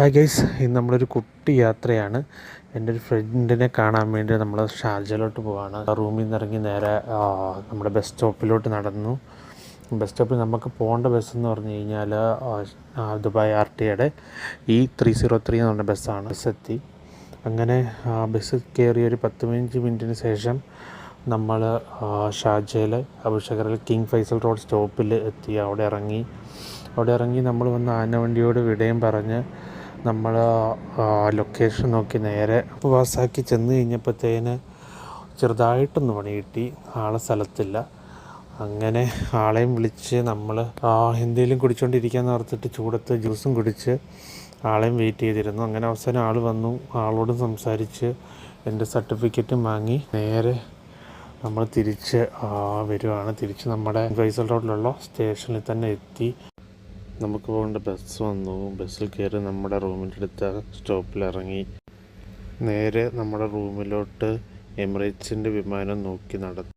Hi guys, ഇന്ന് നമ്മളൊരു കുട്ടി യാത്രയാണ്. എൻ്റെ ഒരു ഫ്രണ്ടിനെ കാണാൻ വേണ്ടി നമ്മൾ ഷാർജയിലോട്ട് പോവാണ്. റൂമിൽ നിന്ന് ഇറങ്ങി നേരെ നമ്മുടെ ബസ് സ്റ്റോപ്പിലോട്ട് നടന്നു. ബസ് സ്റ്റോപ്പിൽ നമുക്ക് പോകേണ്ട ബസ്സെന്ന് പറഞ്ഞു കഴിഞ്ഞാൽ ദുബായ് RTA E303 എന്ന് പറഞ്ഞ ബസ്സാണ്. ബസ്സെത്തി. അങ്ങനെ ബസ് കയറി ഒരു 10-15 മിനിറ്റിന് ശേഷം നമ്മൾ ഷാർജയിൽ അബുഷകറിൽ കിങ് ഫൈസൽ റോഡ് സ്റ്റോപ്പിൽ എത്തി. അവിടെ ഇറങ്ങി നമ്മൾ വന്ന് ആനവണ്ടിയോട് വിടയും പറഞ്ഞ് നമ്മൾ ലൊക്കേഷൻ നോക്കി നേരെ പാസ്സാക്കി ചെന്ന് കഴിഞ്ഞപ്പോഴത്തേന് ചെറുതായിട്ടൊന്ന് പണി കിട്ടി. ആളെ സ്ഥലത്തില്ല. അങ്ങനെ ആളെയും വിളിച്ച് നമ്മൾ എന്തെങ്കിലും കുടിച്ചുകൊണ്ടിരിക്കാമെന്ന് ഓർത്തിട്ട് ചൂടത്ത് ജ്യൂസും കുടിച്ച് ആളെയും വെയിറ്റ് ചെയ്തിരുന്നു. അങ്ങനെ അവസാനം ആൾ വന്നു. ആളോട് സംസാരിച്ച് എൻ്റെ സർട്ടിഫിക്കറ്റും വാങ്ങി നേരെ നമ്മൾ തിരിച്ച് വരുവാണ്. തിരിച്ച് നമ്മുടെ ഫൈസൽ റോഡിലുള്ള സ്റ്റേഷനിൽ തന്നെ എത്തി. നമുക്ക് പോകേണ്ട ബസ് വന്നു. ബസ്സിൽ കയറി നമ്മുടെ റൂമിൻ്റെ അടുത്ത സ്റ്റോപ്പിൽ ഇറങ്ങി നേരെ നമ്മുടെ റൂമിലോട്ട് എമിറേറ്റ്സിൻ്റെ വിമാനം നോക്കി നടന്നു.